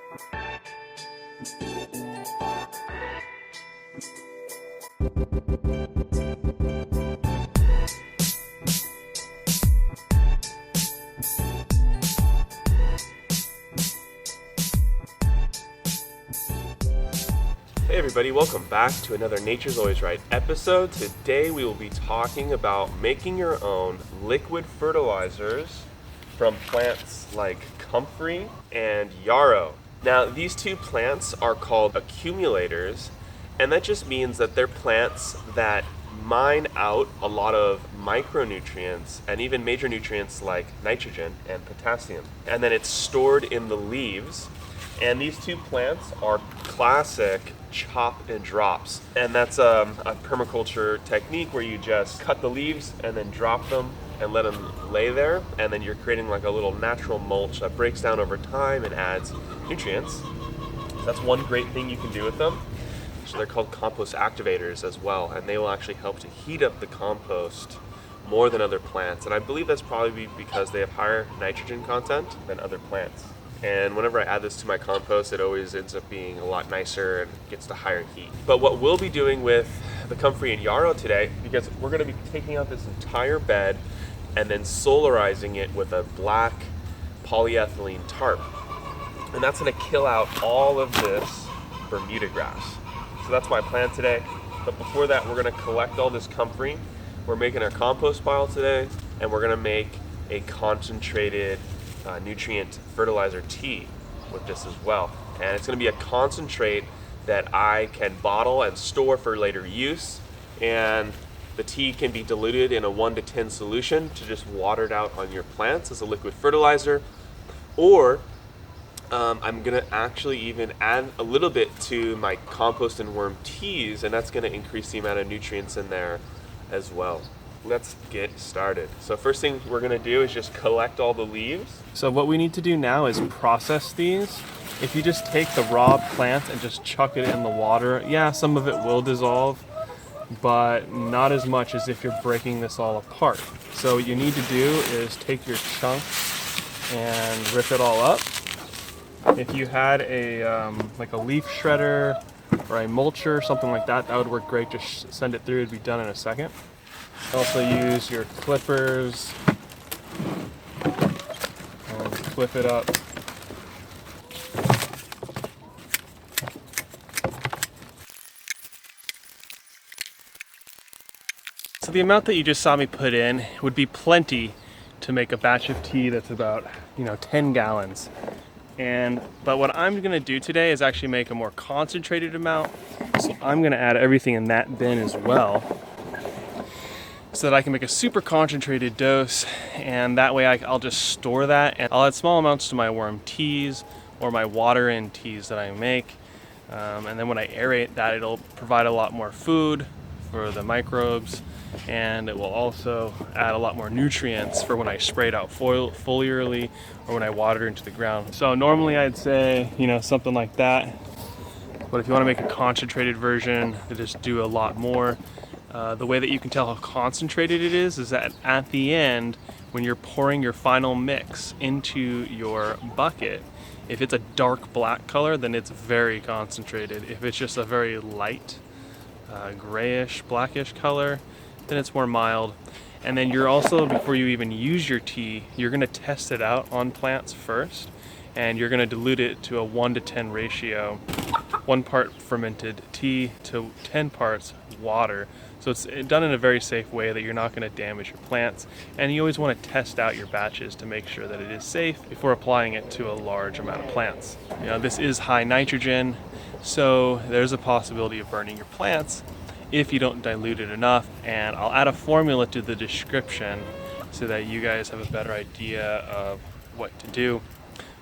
Hey everybody, welcome back to another Nature's Always Right episode. Today we will be talking about making your own liquid fertilizers from plants like comfrey and yarrow. Now these two plants are called accumulators, and that just means that they're plants that mine out a lot of micronutrients and even major nutrients like nitrogen and potassium. And then it's stored in the leaves. And these two plants are classic chop and drops. And that's a permaculture technique where you just cut the leaves and then drop them and let them lay there. And then you're creating like a little natural mulch that breaks down over time and adds nutrients. So that's one great thing you can do with them. So they're called compost activators as well. And they will actually help to heat up the compost more than other plants. And I believe that's probably because they have higher nitrogen content than other plants. And whenever I add this to my compost, it always ends up being a lot nicer and gets the higher heat. But what we'll be doing with the comfrey and yarrow today, because we're going to be taking out this entire bed and then solarizing it with a black polyethylene tarp. And that's going to kill out all of this Bermuda grass. So that's my plan today. But before that, we're going to collect all this comfrey. We're making our compost pile today, and we're going to make a concentrated nutrient fertilizer tea with this as well. And it's going to be a concentrate that I can bottle and store for later use. And the tea can be diluted in a 1 to 10 solution to just water it out on your plants as a liquid fertilizer. Or I'm going to actually even add a little bit to my compost and worm teas, and that's going to increase the amount of nutrients in there as well. Let's get started. So first thing we're going to do is just collect all the leaves. So what we need to do now is process these. If you just take the raw plant and just chuck it in the water, yeah, some of it will dissolve, but not as much as if you're breaking this all apart. So what you need to do is take your chunks and rip it all up. If you had a like a leaf shredder or a mulcher, something like that, that would work great. Just send it through, it'd be done in a second. Also use your clippers and clip it up. So the amount that you just saw me put in would be plenty to make a batch of tea that's about, 10 gallons. But what I'm gonna do today is actually make a more concentrated amount. So I'm gonna add everything in that bin as well, so that I can make a super concentrated dose, and that way I'll just store that, and I'll add small amounts to my worm teas or my water in teas that I make, and then when I aerate that, it'll provide a lot more food for the microbes, and it will also add a lot more nutrients for when I spray it out foliarly or when I water it into the ground. So normally I'd say, something like that, but if you want to make a concentrated version, you just do a lot more. The way that you can tell how concentrated it is that at the end, when you're pouring your final mix into your bucket, if it's a dark black color, then it's very concentrated. If it's just a very light grayish, blackish color, then it's more mild. And then you're also, before you even use your tea, you're going to test it out on plants first, and you're going to dilute it to a 1 to 10 ratio, 1 part fermented tea to 10 parts water. So it's done in a very safe way that you're not going to damage your plants, and you always want to test out your batches to make sure that it is safe before applying it to a large amount of plants. This is high nitrogen, so there's a possibility of burning your plants if you don't dilute it enough, and I'll add a formula to the description so that you guys have a better idea of what to do.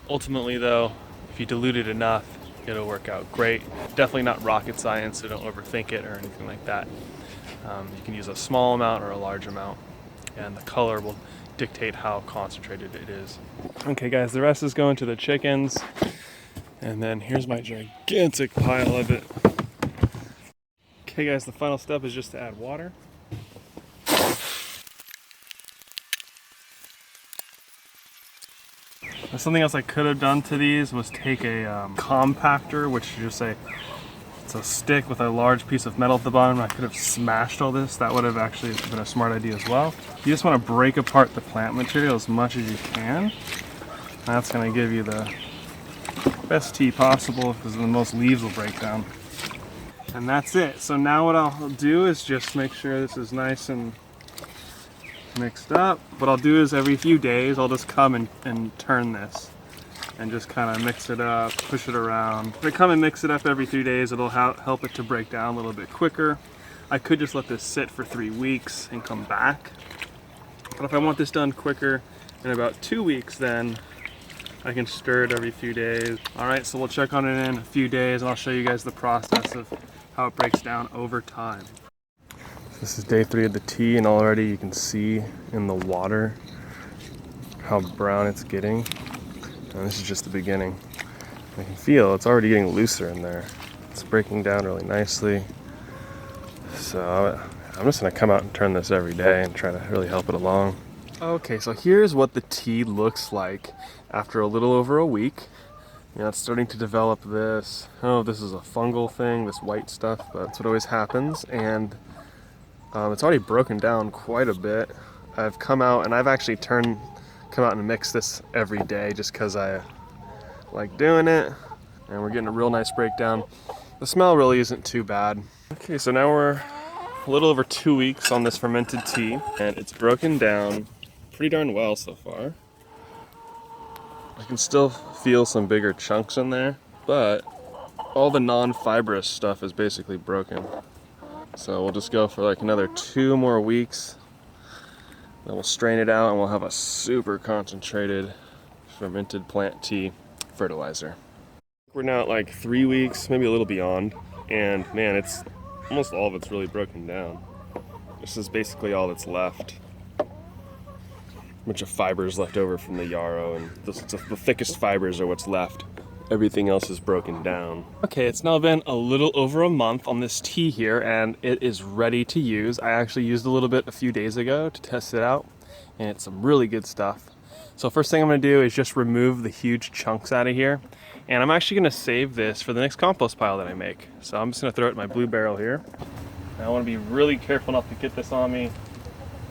Ultimately though, if you dilute it enough, it'll work out great. Definitely not rocket science, so don't overthink it or anything like that. You can use a small amount or a large amount, and the color will dictate how concentrated it is. Okay guys, the rest is going to the chickens, and then here's my gigantic pile of it. Okay guys, the final step is just to add water. Something else I could have done to these was take a compactor, which is just it's a stick with a large piece of metal at the bottom. I could have smashed all this. That would have actually been a smart idea as well. You just want to break apart the plant material as much as you can. That's going to give you the best tea possible because the most leaves will break down. And that's it. So now what I'll do is just make sure this is nice and mixed up. What I'll do is every few days I'll just come and turn this and just kind of mix it up, push it around. If I come and mix it up every 3 days, it'll help it to break down a little bit quicker. I could just let this sit for 3 weeks and come back. But if I want this done quicker, in about 2 weeks, then I can stir it every few days. All right, so we'll check on it in a few days and I'll show you guys the process of how it breaks down over time. This is day 3 of the tea, and already you can see in the water how brown it's getting. And this is just the beginning. I can feel it's already getting looser in there. It's breaking down really nicely. So I'm just gonna come out and turn this every day and try to really help it along. Okay, so here's what the tea looks like after a little over a week. You know, it's starting to develop this, this is a fungal thing, this white stuff, but that's what always happens. And it's already broken down quite a bit. I've come out and I've actually come out and mix this every day just because I like doing it. And we're getting a real nice breakdown. The smell really isn't too bad. Okay, so now we're a little over 2 weeks on this fermented tea, and it's broken down pretty darn well so far. I can still feel some bigger chunks in there, but all the non-fibrous stuff is basically broken. So we'll just go for like another 2 more weeks. Then we'll strain it out and we'll have a super concentrated fermented plant tea fertilizer. We're now at like 3 weeks, maybe a little beyond, and man, it's almost all of it's really broken down. This is basically all that's left. Bunch of fibers left over from the yarrow, and the thickest fibers are what's left. Everything else is broken down. Okay, it's now been a little over a month on this tea here, and it is ready to use. I actually used a little bit a few days ago to test it out, and it's some really good stuff. So first thing I'm gonna do is just remove the huge chunks out of here, and I'm actually gonna save this for the next compost pile that I make. So I'm just gonna throw it in my blue barrel here. And I wanna be really careful not to get this on me.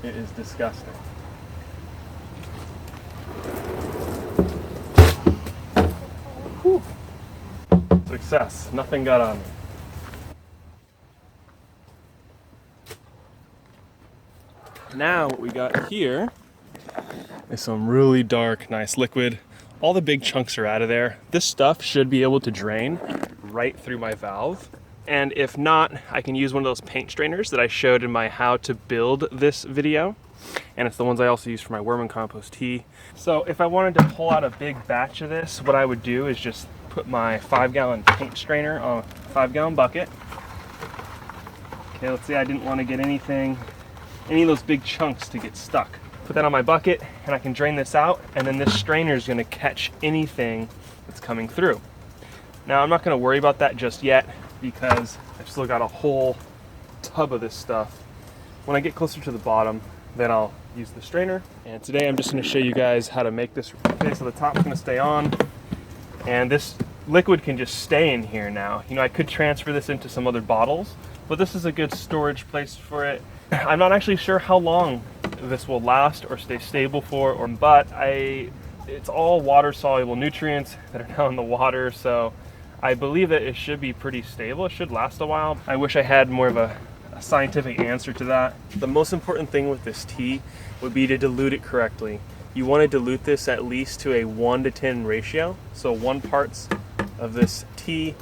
It is disgusting. Whew. Success, nothing got on me. Now what we got here is some really dark, nice liquid. All the big chunks are out of there. This stuff should be able to drain right through my valve. And if not, I can use one of those paint strainers that I showed in my how to build this video. And it's the ones I also use for my worm and compost tea. So if I wanted to pull out a big batch of this, what I would do is just put my 5-gallon paint strainer on a 5-gallon bucket. Okay, let's see, I didn't want to get any of those big chunks to get stuck. Put that on my bucket and I can drain this out, and then this strainer is going to catch anything that's coming through. Now I'm not going to worry about that just yet because I've still got a whole tub of this stuff. When I get closer to the bottom, then I'll use the strainer. And today I'm just going to show you guys how to make this. Okay, so the top's going to stay on, and this liquid can just stay in here now. You know, I could transfer this into some other bottles, but this is a good storage place for it. I'm not actually sure how long this will last or stay stable for, but it's all water soluble nutrients that are now in the water, so I believe that it should be pretty stable. It should last a while. I wish I had more of a scientific answer to that. The most important thing with this tea would be to dilute it correctly. You want to dilute this at least to a 1:10 ratio, so 1 parts of this tea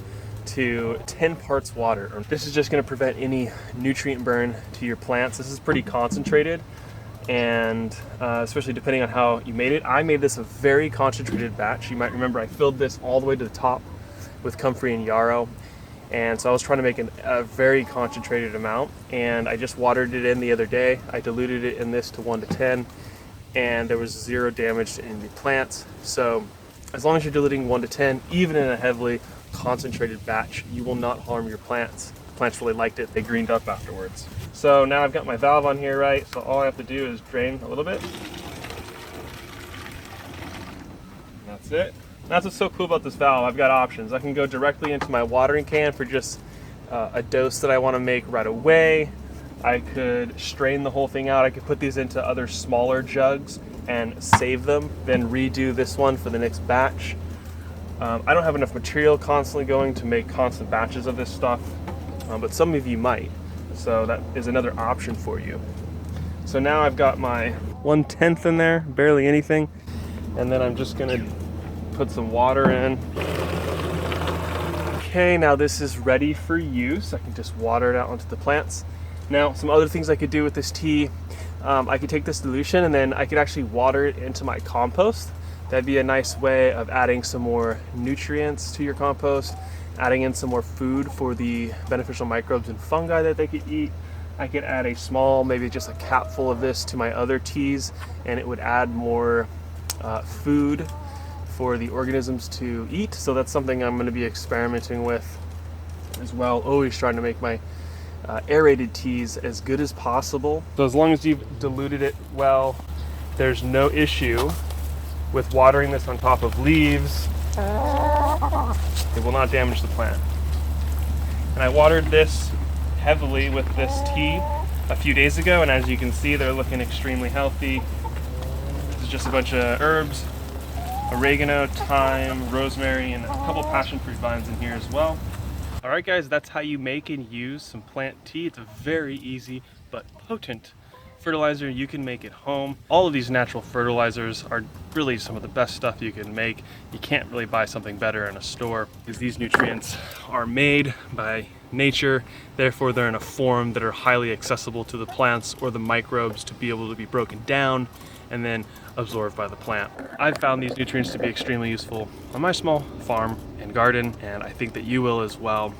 to 10 parts water. This is just going to prevent any nutrient burn to your plants. This is pretty concentrated, and especially depending on how you made it. I made this a very concentrated batch. You might remember I filled this all the way to the top with comfrey and yarrow, and so I was trying to make a very concentrated amount, and I just watered it in the other day. I diluted it in this to 1:10, and there was 0 damage to any of the plants. So as long as you're diluting 1:10, even in a heavily concentrated batch, you will not harm your plants. The plants really liked it. They greened up afterwards. So now I've got my valve on here, right? So all I have to do is drain a little bit. And it. That's what's so cool about this valve. I've got options. I can go directly into my watering can for just a dose that I want to make right away. I could strain the whole thing out. I could put these into other smaller jugs and save them, then redo this one for the next batch. I don't have enough material constantly going to make constant batches of this stuff, but some of you might. So that is another option for you. So now I've got my 1/10 in there, barely anything. And then I'm just gonna put some water in. Okay, now this is ready for use. I can just water it out onto the plants. Now, some other things I could do with this tea, I could take this dilution and then I could actually water it into my compost. That'd be a nice way of adding some more nutrients to your compost, adding in some more food for the beneficial microbes and fungi that they could eat. I could add a small, maybe just a capful of this to my other teas, and it would add more food for the organisms to eat. So that's something I'm going to be experimenting with as well, always trying to make my aerated teas as good as possible. So as long as you've diluted it well, there's no issue with watering this on top of leaves. It will not damage the plant. And I watered this heavily with this tea a few days ago, and as you can see, they're looking extremely healthy. This is just a bunch of herbs, oregano, thyme, rosemary, and a couple passion fruit vines in here as well. All right, guys, that's how you make and use some plant tea. It's a very easy but potent fertilizer you can make at home. All of these natural fertilizers are really some of the best stuff you can make. You can't really buy something better in a store because these nutrients are made by nature, therefore they're in a form that are highly accessible to the plants or the microbes to be able to be broken down and then absorbed by the plant. I've found these nutrients to be extremely useful on my small farm and garden, and I think that you will as well.